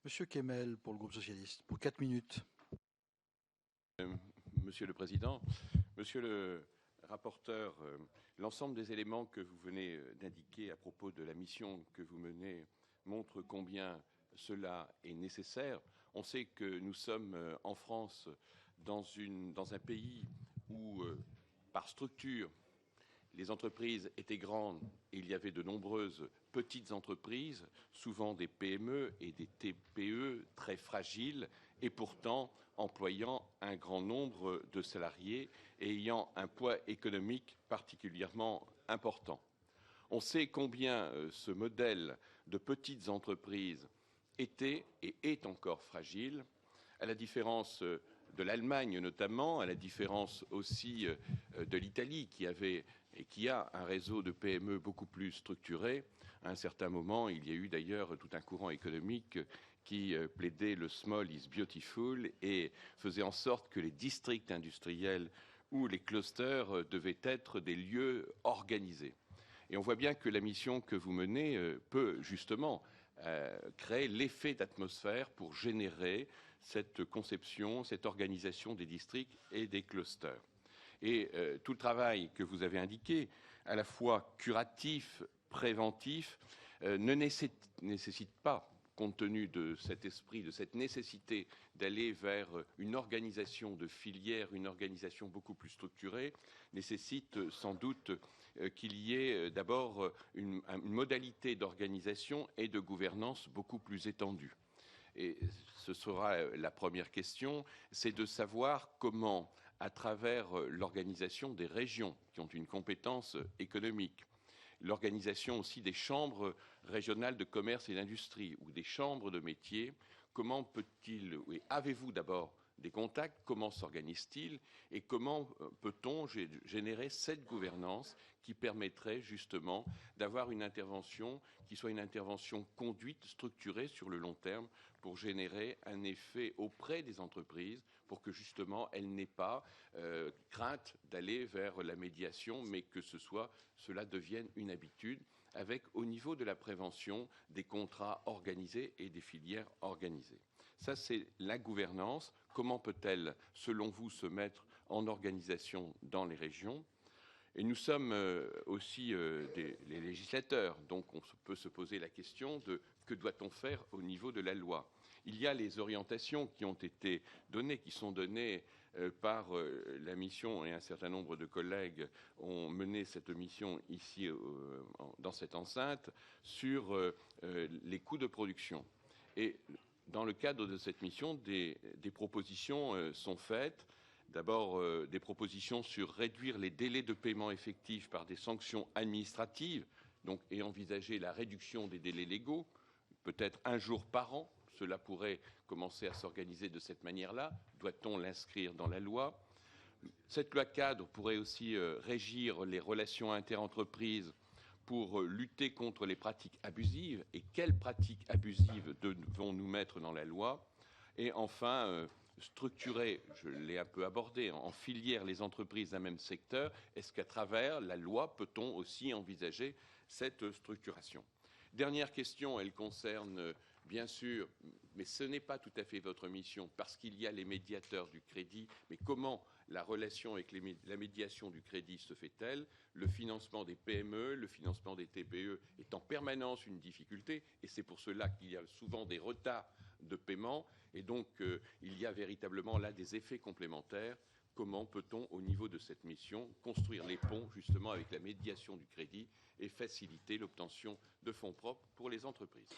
Monsieur Kemel, pour le groupe socialiste, pour 4 minutes. Monsieur le Président, Monsieur le rapporteur, l'ensemble des éléments que vous venez d'indiquer à propos de la mission que vous menez montrent combien cela est nécessaire. On sait que nous sommes en France dans un pays où, par structure, les entreprises étaient grandes et il y avait de nombreuses petites entreprises, souvent des PME et des TPE très fragiles et pourtant employant un grand nombre de salariés et ayant un poids économique particulièrement important. On sait combien ce modèle de petites entreprises était et est encore fragile, à la différence de l'Allemagne notamment, à la différence aussi de l'Italie qui avait et qui a un réseau de PME beaucoup plus structuré. À un certain moment, il y a eu d'ailleurs tout un courant économique qui plaidait le small is beautiful et faisait en sorte que les districts industriels ou les clusters devaient être des lieux organisés. Et on voit bien que la mission que vous menez peut justement créer l'effet d'atmosphère pour générer cette conception, cette organisation des districts et des clusters. Et tout le travail que vous avez indiqué, à la fois curatif, préventif, ne nécessite pas, compte tenu de cet esprit, de cette nécessité d'aller vers une organisation de filières, une organisation beaucoup plus structurée, nécessite sans doute qu'il y ait d'abord une modalité d'organisation et de gouvernance beaucoup plus étendue. Et ce sera la première question, c'est de savoir comment, à travers l'organisation des régions qui ont une compétence économique, l'organisation aussi des chambres régionales de commerce et d'industrie ou des chambres de métiers, comment peut-il, oui, avez-vous d'abord des contacts, comment s'organise-t-il et comment peut-on générer cette gouvernance qui permettrait justement d'avoir une intervention qui soit une intervention conduite, structurée sur le long terme pour générer un effet auprès des entreprises pour que justement elles n'aient pas crainte d'aller vers la médiation, mais que cela devienne une habitude avec au niveau de la prévention des contrats organisés et des filières organisées. Ça, c'est la gouvernance. Comment peut-elle, selon vous, se mettre en organisation dans les régions ? Et nous sommes aussi les législateurs, donc on peut se poser la question de que doit-on faire au niveau de la loi ? Il y a les orientations qui ont été données, qui sont données par la mission, et un certain nombre de collègues ont mené cette mission ici dans cette enceinte, sur les coûts de production. Et dans le cadre de cette mission, des propositions sont faites. D'abord, des propositions sur réduire les délais de paiement effectifs par des sanctions administratives, donc, et envisager la réduction des délais légaux, peut-être un jour par an. Cela pourrait commencer à s'organiser de cette manière-là. Doit-on l'inscrire dans la loi ? Cette loi cadre pourrait aussi régir les relations interentreprises pour lutter contre les pratiques abusives. Et quelles pratiques abusives devons-nous mettre dans la loi ? Et enfin, structurer, je l'ai un peu abordé, en filière les entreprises d'un même secteur. Est-ce qu'à travers la loi, peut-on aussi envisager cette structuration ? Dernière question, elle concerne bien sûr, mais ce n'est pas tout à fait votre mission, parce qu'il y a les médiateurs du crédit, mais comment la relation avec la médiation du crédit se fait-elle ? Le financement des PME, le financement des TPE est en permanence une difficulté, et c'est pour cela qu'il y a souvent des retards de paiement, et donc il y a véritablement là des effets complémentaires. Comment peut-on, au niveau de cette mission, construire les ponts justement avec la médiation du crédit et faciliter l'obtention de fonds propres pour les entreprises ?